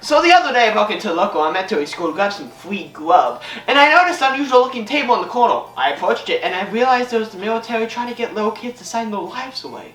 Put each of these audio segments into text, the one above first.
So the other day I broke into a local I met to a school to grab some free grub, and I noticed an unusual looking table in the corner. I approached it and I realized it was the military trying to get little kids to sign their lives away.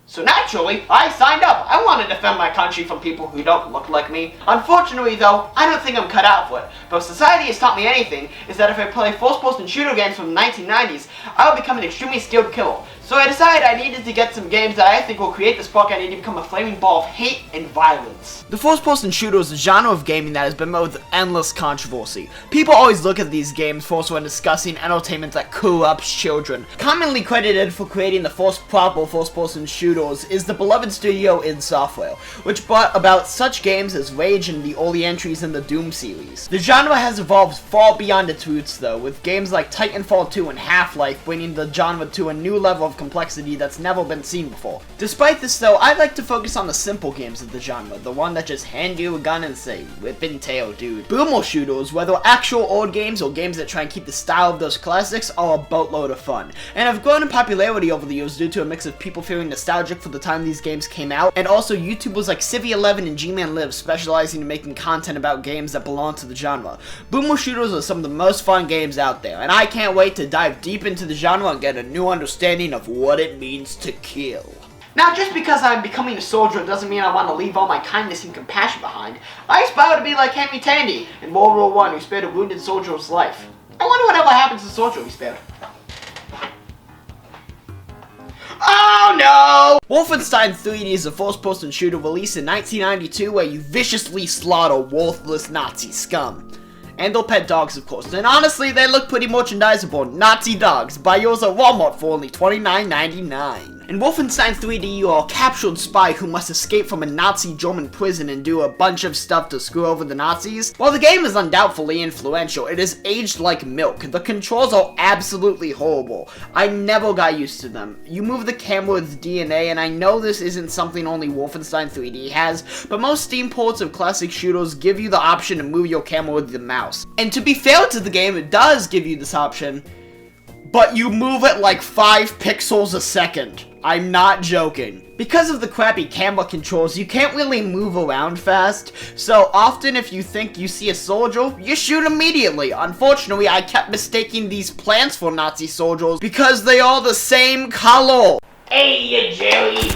So naturally, I signed up. I want to defend my country from people who don't look like me. Unfortunately though, I don't think I'm cut out for it. But if society has taught me anything, is that if I play first-person shooter games from the 1990s, I will become an extremely skilled killer. So I decided I needed to get some games that I think will create the spark I need to become a flaming ball of hate and violence. The first-person shooter is a genre of gaming that has been met with endless controversy. People always look at these games first when discussing entertainment that corrupts children. Commonly credited for creating the first proper first-person shooters is the beloved studio id Software, which brought about such games as Rage and the early entries in the Doom series. The genre has evolved far beyond its roots though, with games like Titanfall 2 and Half-Life bringing the genre to a new level of complexity that's never been seen before. Despite this though, I'd like to focus on the simple games of the genre, the one that just hand you a gun and say, whip and tail dude. Boomer shooters, whether actual old games or games that try and keep the style of those classics, are a boatload of fun, and have grown in popularity over the years due to a mix of people feeling nostalgic for the time these games came out, and also YouTubers like Civi11 and G-Man Live specializing in making content about games that belong to the genre. Boomer shooters are some of the most fun games out there, and I can't wait to dive deep into the genre and get a new understanding of what it means to kill. Now, just because I'm becoming a soldier doesn't mean I want to leave all my kindness and compassion behind. I aspire to be like Henry Tandy in World War I, who spared a wounded soldier's life. I wonder whatever happens to the soldier he spared. Oh no! Wolfenstein 3D is a first-person shooter released in 1992 where you viciously slaughter worthless Nazi scum. And their pet dogs, of course. And honestly, they look pretty merchandisable. Nazi dogs. Buy yours at Walmart for only $29.99. In Wolfenstein 3D, you are a captured spy who must escape from a Nazi German prison and do a bunch of stuff to screw over the Nazis. While the game is undoubtedly influential, it is aged like milk. The controls are absolutely horrible. I never got used to them. You move the camera with DNA, and I know this isn't something only Wolfenstein 3D has, but most Steam ports of classic shooters give you the option to move your camera with the mouse. And to be fair to the game, it does give you this option, but you move it like 5 pixels a second. I'm not joking. Because of the crappy camera controls, you can't really move around fast, so often if you think you see a soldier, you shoot immediately. Unfortunately, I kept mistaking these plants for Nazi soldiers because they are the same color. Hey, you Jerry!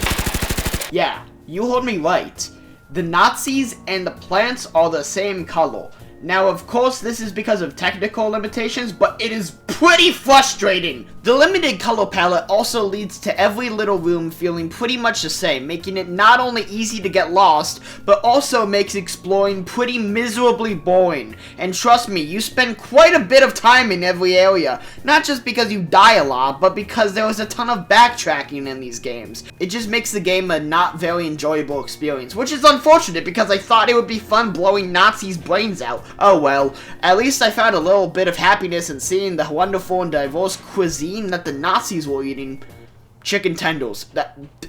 Yeah, you heard me right. The Nazis and the plants are the same color. Now, of course, this is because of technical limitations, but it is pretty frustrating. The limited color palette also leads to every little room feeling pretty much the same, making it not only easy to get lost, but also makes exploring pretty miserably boring. And trust me, you spend quite a bit of time in every area, not just because you die a lot, but because there is a ton of backtracking in these games. It just makes the game a not very enjoyable experience, which is unfortunate because I thought it would be fun blowing Nazis' brains out. Oh well, at least I found a little bit of happiness in seeing the wonderful and diverse cuisine that the Nazis were eating. Chicken tenders.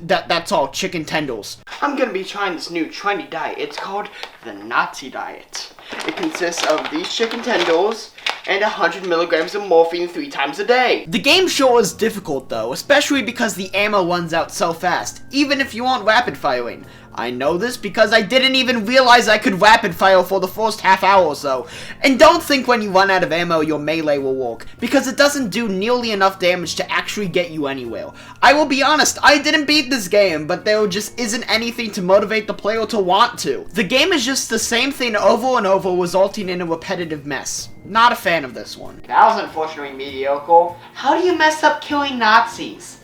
That's all, chicken tenders. I'm gonna be trying this new trendy diet. It's called the Nazi diet. It consists of these chicken tenders and 100 milligrams of morphine 3 times a day. The game sure is difficult though, especially because the ammo runs out so fast, even if you aren't rapid firing. I know this because I didn't even realize I could rapid fire for the first half hour or so. And don't think when you run out of ammo your melee will work, because it doesn't do nearly enough damage to actually get you anywhere. I will be honest, I didn't beat this game, but there just isn't anything to motivate the player to want to. The game is just the same thing over and over, resulting in a repetitive mess. Not a fan of this one. That was unfortunately mediocre. How do you mess up killing Nazis?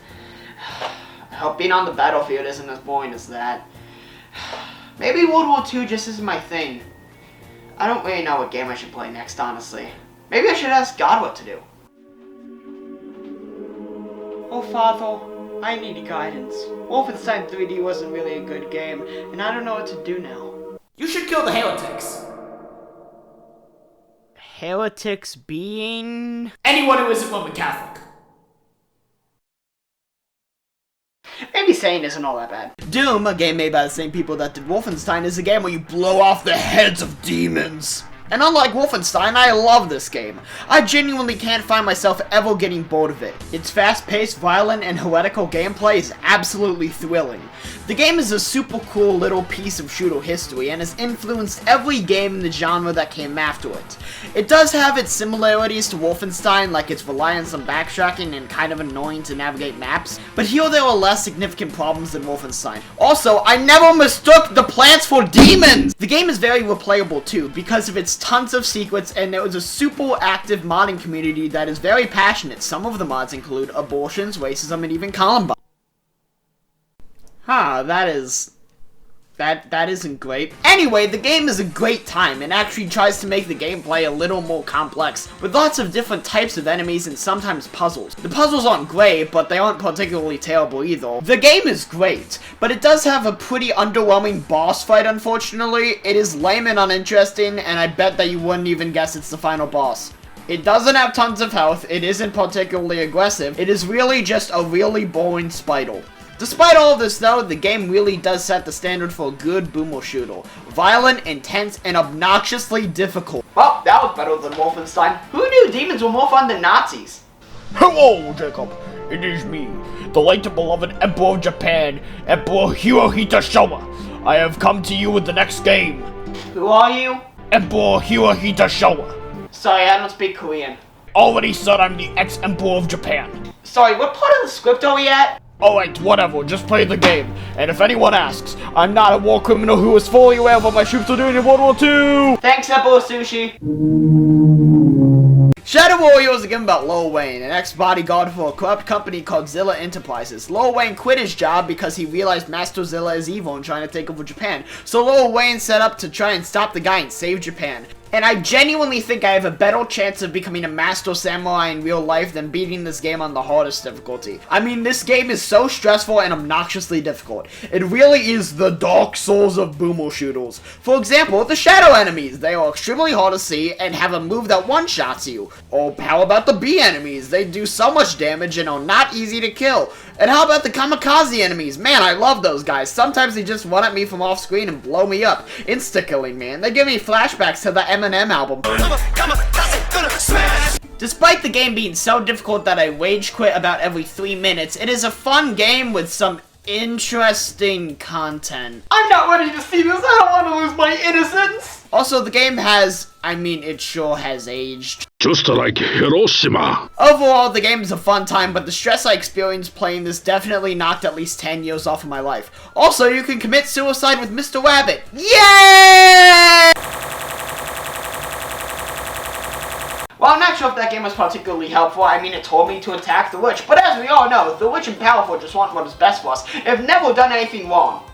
I hope being on the battlefield isn't as boring as that. Maybe World War II just isn't my thing. I don't really know what game I should play next, honestly. Maybe I should ask God what to do. Oh, Father, I need guidance. Wolfenstein 3D wasn't really a good game, and I don't know what to do now. You should kill the heretics. Heretics being... anyone who isn't Roman Catholic. Maybe Sane isn't all that bad. Doom, a game made by the same people that did Wolfenstein, is a game where you blow off the heads of demons. And unlike Wolfenstein, I love this game. I genuinely can't find myself ever getting bored of it. Its fast-paced, violent, and heretical gameplay is absolutely thrilling. The game is a super cool little piece of shooter history and has influenced every game in the genre that came after it. It does have its similarities to Wolfenstein, like its reliance on backtracking and kind of annoying to navigate maps, but here there are less significant problems than Wolfenstein. Also, I never mistook the plants for demons! The game is very replayable too, because of its tons of secrets, and there is a super active modding community that is very passionate. Some of the mods include abortions, racism, and even Columbine. Huh, that isn't great. Anyway, the game is a great time and actually tries to make the gameplay a little more complex, with lots of different types of enemies and sometimes puzzles. The puzzles aren't great, but they aren't particularly terrible either. The game is great, but it does have a pretty underwhelming boss fight, unfortunately. It is lame and uninteresting, and I bet that you wouldn't even guess it's the final boss. It doesn't have tons of health, it isn't particularly aggressive, it is really just a really boring spider. Despite all of this though, the game really does set the standard for a good boomer shooter. Violent, intense, and obnoxiously difficult. Well, that was better than Wolfenstein. Who knew demons were more fun than Nazis? Hello, Jacob. It is me, the late and beloved Emperor of Japan, Emperor Hirohito Showa. I have come to you with the next game. Who are you? Emperor Hirohito Showa. Sorry, I don't speak Korean. Already said I'm the ex-Emperor of Japan. Sorry, what part of the script are we at? Alright, whatever, just play the game. And if anyone asks, I'm not a war criminal who is fully aware of what my troops are doing in World War II! Thanks, Emperor Sushi. Shadow Warrior is a game about Lil Wayne, an ex-bodyguard for a corrupt company called Zilla Enterprises. Lil Wayne quit his job because he realized Master Zilla is evil and trying to take over Japan. So Lil Wayne set up to try and stop the guy and save Japan. And I genuinely think I have a better chance of becoming a master samurai in real life than beating this game on the hardest difficulty. I mean, this game is so stressful and obnoxiously difficult. It really is the Dark Souls of boomer shooters. For example, the shadow enemies. They are extremely hard to see and have a move that one-shots you. Or how about the bee enemies? They do so much damage and are not easy to kill. And how about the kamikaze enemies? Man, I love those guys. Sometimes they just run at me from off screen and blow me up. Insta-killing, man. They give me flashbacks to the Eminem album. Despite the game being so difficult that I rage quit about every 3 minutes, it is a fun game with some interesting content. I'm not ready to see this. I don't want to lose my innocence. Also, the game it sure has aged. Just like Hiroshima. Overall, the game is a fun time, but the stress I experienced playing this definitely knocked at least 10 years off of my life. Also, you can commit suicide with Mr. Rabbit. Yay! Well, I'm not sure if that game was particularly helpful. I mean, it told me to attack the witch, but as we all know, the witch and powerful just want what is best for us. They've never done anything wrong.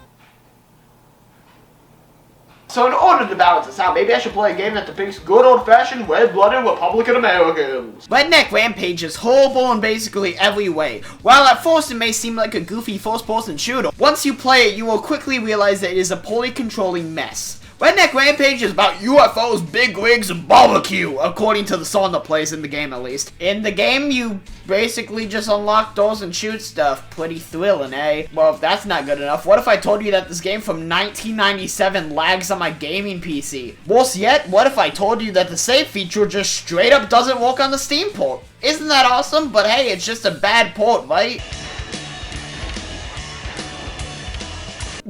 So in order to balance this out, maybe I should play a game that depicts good old-fashioned, red-blooded Republican Americans. Redneck Rampage is horrible in basically every way. While at first it may seem like a goofy first-person shooter, once you play it, you will quickly realize that it is a poorly controlling mess. Redneck Rampage is about UFOs, big rigs, and barbecue, according to the song that plays in the game at least. In the game, you basically just unlock doors and shoot stuff. Pretty thrilling, eh? Well, if that's not good enough, what if I told you that this game from 1997 lags on my gaming PC? Worse yet, what if I told you that the save feature just straight up doesn't work on the Steam port? Isn't that awesome? But hey, it's just a bad port, right?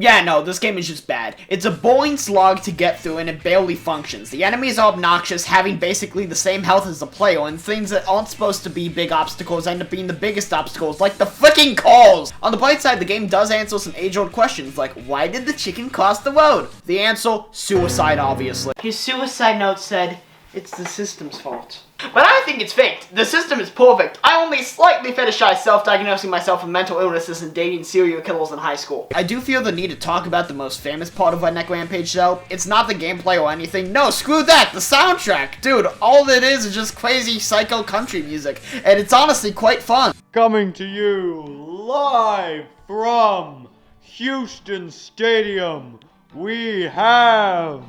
Yeah, no, this game is just bad. It's a boring slog to get through and it barely functions. The enemies are obnoxious, having basically the same health as the player, and things that aren't supposed to be big obstacles end up being the biggest obstacles, like the freaking cars! On the bright side, the game does answer some age-old questions, like, why did the chicken cross the road? The answer, suicide, obviously. His suicide note said, it's the system's fault. But I think it's faked. The system is perfect. I only slightly fetishize self-diagnosing myself with mental illnesses and dating serial killers in high school. I do feel the need to talk about the most famous part of Redneck Rampage though. It's not the gameplay or anything. No, screw that! The soundtrack! Dude, all it is just crazy psycho country music. And it's honestly quite fun. Coming to you live from Houston Stadium, we have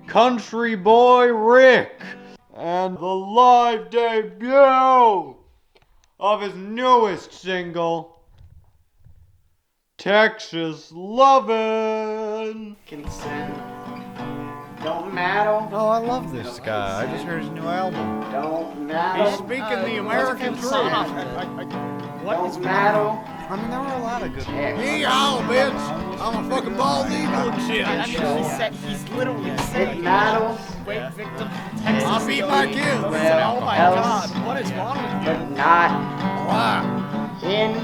Country Boy Rick and the live debut of his newest single, Texas Lovin'. Can send Don't matter. Oh, I love this guy. I just heard his new album. Don't matter. He's speaking the American truth. Don't matter. I mean, there were a lot of good ones. Hey, y'all, bitch! I'm a fucking bald eagle and shit. He's literally It matters. rape victim. I'll beat my kids. Oh my else god, what is wrong with you? but not Wow. in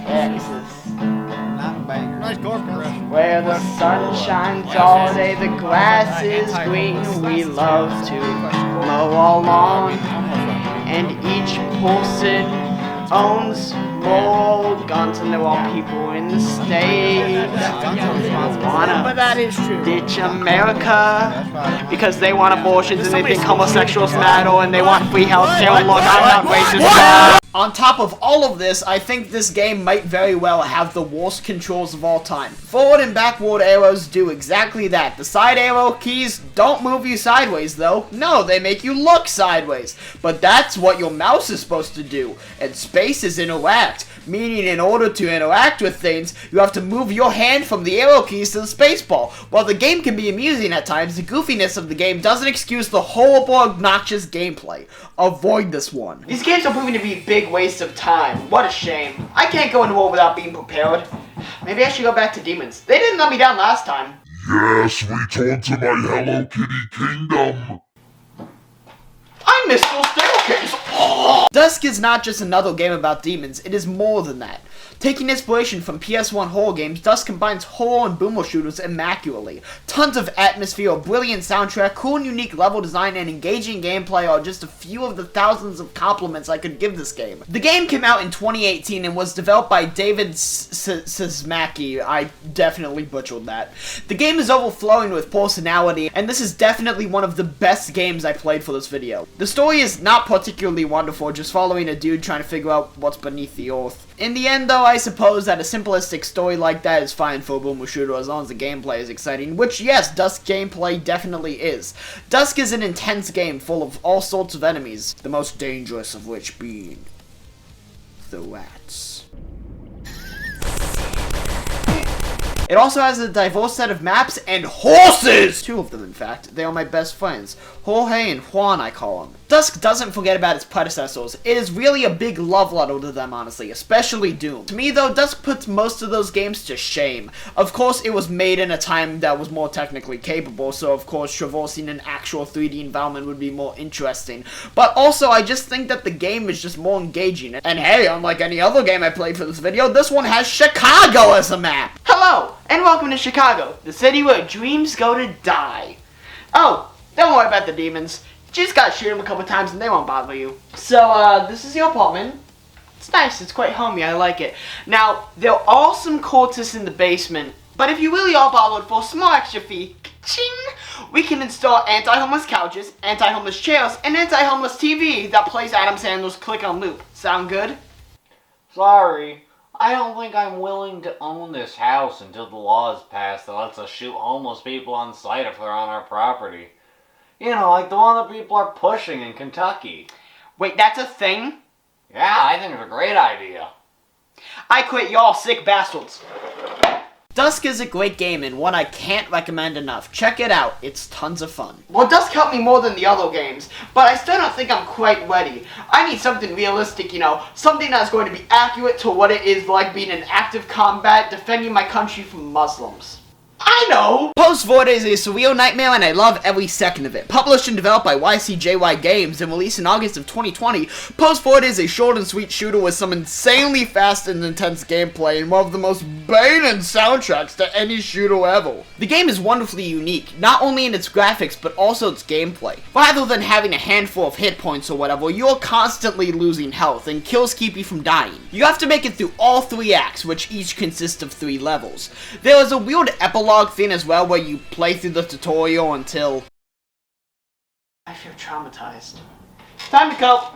Texas. Not banger. Nice chord progression. Where the sun shines all day, the grass is green. We love to mow our lawn, and each person owns more guns, and there are people in the state who wanna that is true. ditch America because they want abortions and they think homosexuals matter and they want free healthcare. Look, I'm not racist. On top of all of this, I think this game might very well have the worst controls of all time. Forward and backward arrows do exactly that. The side arrow keys don't move you sideways though. No, they make you look sideways. But that's what your mouse is supposed to do. And space is interact. Meaning in order to interact with things, you have to move your hand from the arrow keys to the spacebar. While the game can be amusing at times, the goofiness of the game doesn't excuse the horrible, obnoxious gameplay. Avoid this one. These games are proving to be big wastes of time. What a shame. I can't go into war without being prepared. Maybe I should go back to demons. They didn't let me down last time. Yes, return to my Hello Kitty kingdom. I missed those staircases. Oh! Dusk is not just another game about demons, it is more than that. Taking inspiration from PS1 horror games, Dusk combines horror and boomer shooters immaculately. Tons of atmosphere, a brilliant soundtrack, cool and unique level design, and engaging gameplay are just a few of the thousands of compliments I could give this game. The game came out in 2018 and was developed by David Sismaki. I definitely butchered that. The game is overflowing with personality, and this is definitely one of the best games I played for this video. The story is not particularly wonderful, just following a dude trying to figure out what's beneath the earth. In the end though, I suppose that a simplistic story like that is fine for a boomer shooter as long as the gameplay is exciting, which yes, Dusk gameplay definitely is. Dusk is an intense game full of all sorts of enemies, the most dangerous of which being the rats. It also has a diverse set of maps and horses! 2 of them, in fact. They are my best friends. Jorge and Juan, I call them. Dusk doesn't forget about its predecessors. It is really a big love letter to them, honestly, especially Doom. To me, though, Dusk puts most of those games to shame. Of course, it was made in a time that was more technically capable, so of course, traversing an actual 3D environment would be more interesting. But also, I just think that the game is just more engaging. And hey, unlike any other game I played for this video, this one has Chicago as a map! Hello, and welcome to Chicago, the city where dreams go to die. Oh, don't worry about the demons. You just gotta shoot them a couple times and they won't bother you. So, this is your apartment. It's nice, it's quite homey, I like it. Now, there are some quarters in the basement, but if you really are bothered for a small extra fee, ka-ching, we can install anti-homeless couches, anti-homeless chairs, and anti-homeless TV that plays Adam Sandler's Click on Loop. Sound good? Sorry, I don't think I'm willing to own this house until the law is passed that lets us shoot homeless people on sight if they're on our property. You know, like the one that people are pushing in Kentucky. Wait, that's a thing? Yeah, I think it's a great idea. I quit, y'all sick bastards. Dusk is a great game and one I can't recommend enough. Check it out, it's tons of fun. Well, Dusk helped me more than the other games, but I still don't think I'm quite ready. I need something realistic, you know, something that's going to be accurate to what it is like being in active combat, defending my country from Muslims. I know! Post Void is a surreal nightmare and I love every second of it. Published and developed by YCJY Games and released in August of 2020, Post Void is a short and sweet shooter with some insanely fast and intense gameplay and one of the most banging soundtracks to any shooter ever. The game is wonderfully unique, not only in its graphics but also its gameplay. Rather than having a handful of hit points or whatever, you're constantly losing health and kills keep you from dying. You have to make it through all 3 acts, which each consist of 3 levels. There is a weird epilogue thing as well where you play through the tutorial until I feel traumatized. Time to go.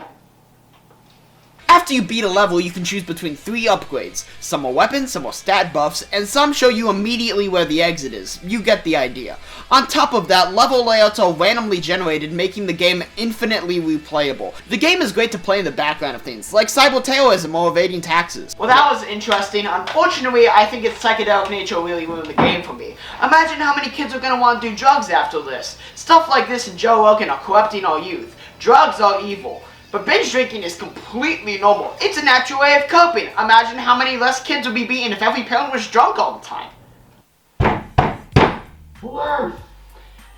After you beat a level, you can choose between 3 upgrades. Some are weapons, some are stat buffs, and some show you immediately where the exit is. You get the idea. On top of that, level layouts are randomly generated, making the game infinitely replayable. The game is great to play in the background of things, like cyber-terrorism or evading taxes. Well, that was interesting. Unfortunately, I think its psychedelic nature really ruined the game for me. Imagine how many kids are going to want to do drugs after this. Stuff like this and Joe Rogan are corrupting our youth. Drugs are evil. But binge drinking is completely normal. It's a natural way of coping. Imagine how many less kids would be beaten if every parent was drunk all the time.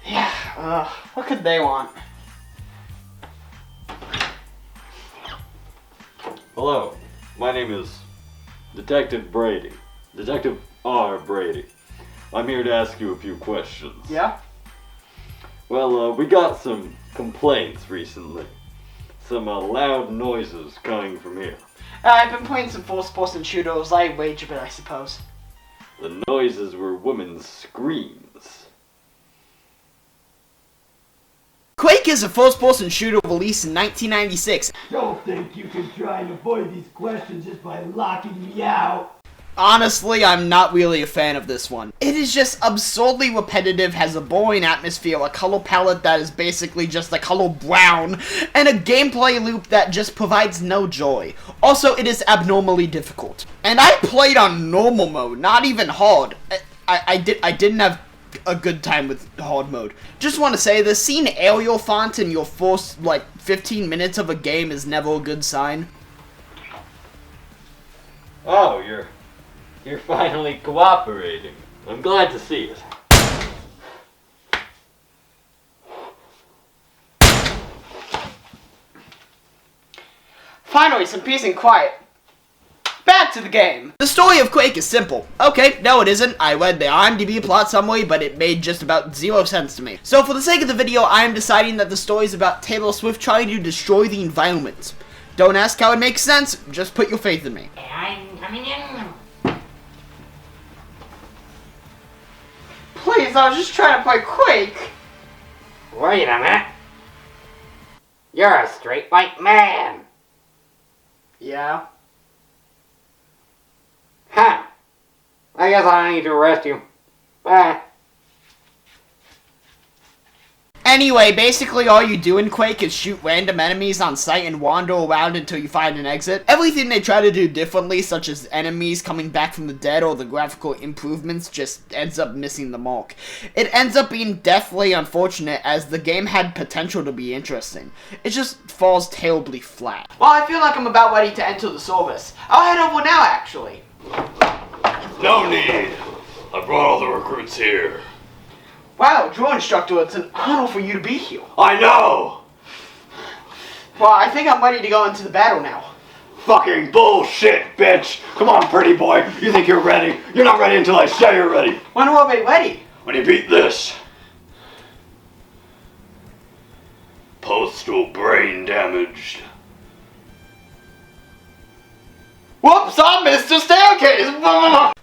Yeah, what could they want? Hello, my name is Detective Brady. Detective R. Brady. I'm here to ask you a few questions. Yeah? Well, we got some complaints recently. Some loud noises coming from here. I've been playing some first-person shooters. I rage a bit, I suppose. The noises were women's screams. Quake is a first-person shooter released in 1996. Don't think you can try and avoid these questions just by locking me out. Honestly, I'm not really a fan of this one. It is just absurdly repetitive, has a boring atmosphere, a color palette that is basically just the color brown, and a gameplay loop that just provides no joy. Also, it is abnormally difficult. And I played on normal mode, not even hard. I didn't have a good time with hard mode. Just want to say, the seeing Arial font in your first, 15 minutes of a game is never a good sign. Oh, you're finally cooperating. I'm glad to see it. Finally, some peace and quiet. Back to the game. The story of Quake is simple. Okay, no it isn't. I read the IMDb plot summary, but it made just about 0 sense to me. So for the sake of the video, I am deciding that the story is about Taylor Swift trying to destroy the environment. Don't ask how it makes sense, just put your faith in me. I'm coming in. Please, I was just trying to play Quake. Wait a minute. You're a straight white man. Yeah. Huh. I guess I don't need to arrest you. Bye. Anyway, basically all you do in Quake is shoot random enemies on sight and wander around until you find an exit. Everything they try to do differently, such as enemies coming back from the dead or the graphical improvements, just ends up missing the mark. It ends up being deathly unfortunate, as the game had potential to be interesting. It just falls terribly flat. Well, I feel like I'm about ready to enter the service. I'll head over now, actually. No need. I brought all the recruits here. Wow, drill instructor, it's an honor for you to be here. I know! Well, I think I'm ready to go into the battle now. Fucking bullshit, bitch! Come on, pretty boy. You think you're ready? You're not ready until I say you're ready. When will I be ready? When you beat this. Postal brain damaged. Whoops, I missed the staircase!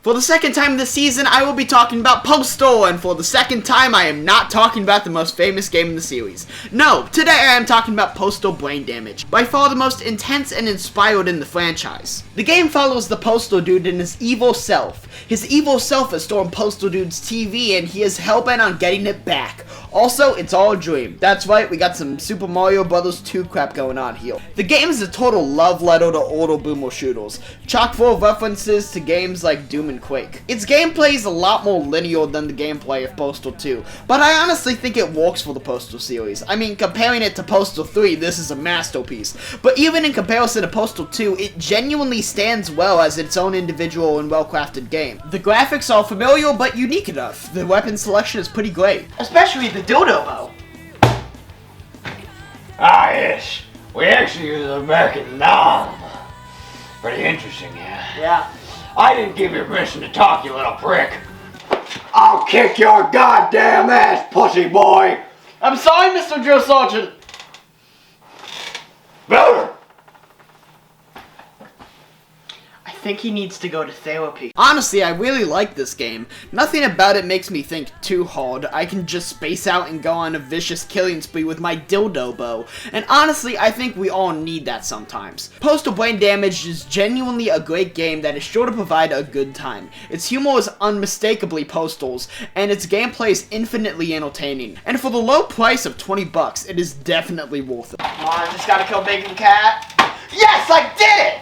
For the second time this season, I will be talking about Postal, and for the second time, I am not talking about the most famous game in the series. No, today I am talking about Postal Brain Damage, by far the most intense and inspired in the franchise. The game follows the Postal Dude and his evil self. His evil self has stolen Postal Dude's TV, and he is hellbent on getting it back. Also, it's all a dream. That's right, we got some Super Mario Bros. 2 crap going on here. The game is a total love letter to older boomer shooters, chock full of references to games like Doom and Quake. Its gameplay is a lot more linear than the gameplay of Postal 2, but I honestly think it works for the Postal series. I mean, comparing it to Postal 3, this is a masterpiece. But even in comparison to Postal 2, it genuinely stands well as its own individual and well-crafted game. The graphics are familiar but unique enough. The weapon selection is pretty great, especially the dildo bow. Ah, yes. We actually use an American nom. Pretty interesting, yeah. Yeah. I didn't give you permission to talk, you little prick. I'll kick your goddamn ass, pussy boy. I'm sorry, Mr. Drill Sergeant. Better. I think he needs to go to therapy. Honestly, I really like this game. Nothing about it makes me think too hard. I can just space out and go on a vicious killing spree with my dildo bow. And honestly, I think we all need that sometimes. Postal Brain Damage is genuinely a great game that is sure to provide a good time. Its humor is unmistakably Postal's, and its gameplay is infinitely entertaining. And for the low price of $20, it is definitely worth it. Come on, I just gotta kill Bacon Cat. Yes, I did it!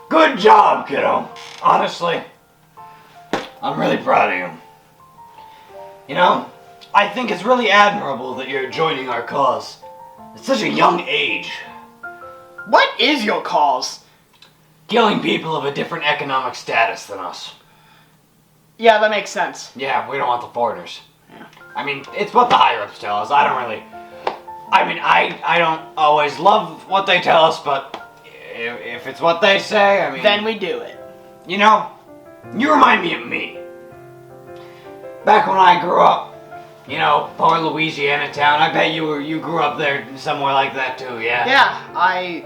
Good job, kiddo. Honestly, I'm really proud of you. You know, I think it's really admirable that you're joining our cause at such a young age. What is your cause? Killing people of a different economic status than us. Yeah, that makes sense. Yeah, we don't want the foreigners. Yeah. I mean, it's what the higher-ups tell us. I don't always love what they tell us, but if it's what they say, I mean... Then we do it. You know, you remind me of me. Back when I grew up, you know, poor Louisiana town, I bet you grew up there somewhere like that too, yeah? Yeah, I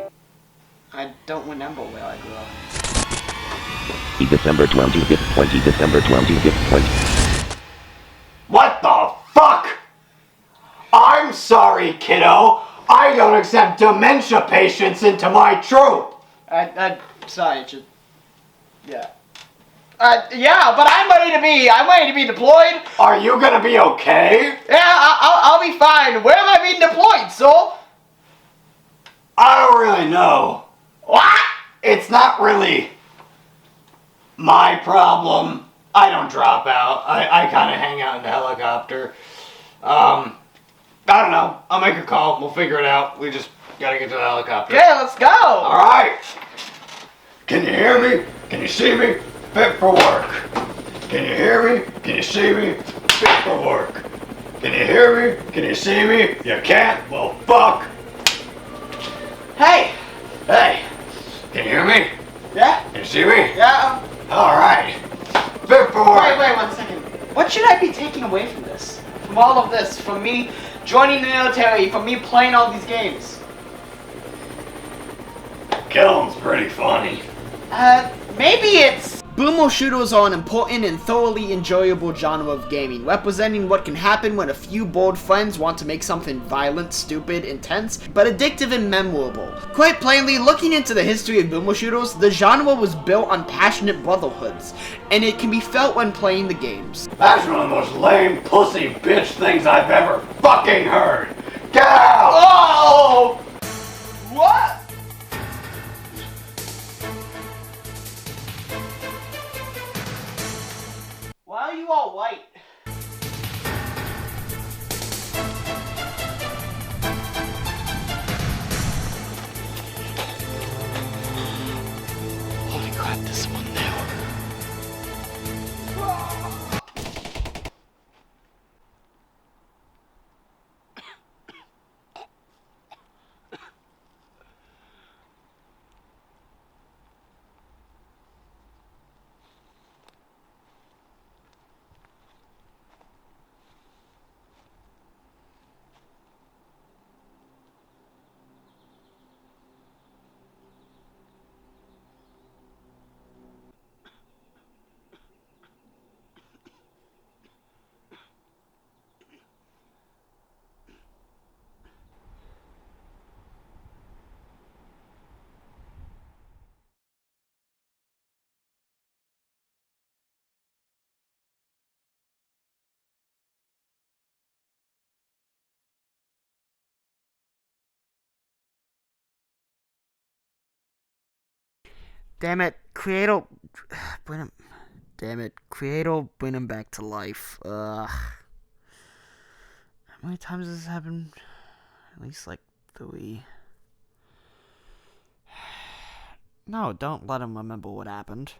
don't remember where I grew up. December 25th, 20 December 25th, 20. What the fuck? I'm sorry, kiddo. I don't accept dementia patients into my troop. Sorry, just... Yeah. Yeah, but I'm ready to be deployed. Are you gonna be okay? Yeah, I'll be fine. Where am I being deployed, so? I don't really know. What? It's not really my problem. I don't drop out. I kind of hang out in the helicopter. I don't know. I'll make a call. We'll figure it out. We just gotta get to the helicopter. Okay, let's go. All right. Can you hear me? Can you see me? Fit for work. Can you hear me? Can you see me? Fit for work. Can you hear me? Can you see me? You can't? Well, fuck. Hey. Hey. Can you hear me? Yeah? Can you see me? Yeah. All right. Fit for work. Wait 1 second. What should I be taking away from this? From all of this? From me joining the military? From me playing all these games? Killing's pretty funny. Maybe it's... Boomer shooters are an important and thoroughly enjoyable genre of gaming, representing what can happen when a few bored friends want to make something violent, stupid, intense, but addictive and memorable. Quite plainly, looking into the history of boomer shooters, the genre was built on passionate brotherhoods, and it can be felt when playing the games. That's one of the most lame pussy bitch things I've ever fucking heard. Get out! Oh! What? Why are you all white? Holy crap, this one now. Damn it, Creator, bring him. Damn it, Creator, bring him back to life. How many times has this happened? At least like 3. No, don't let him remember what happened.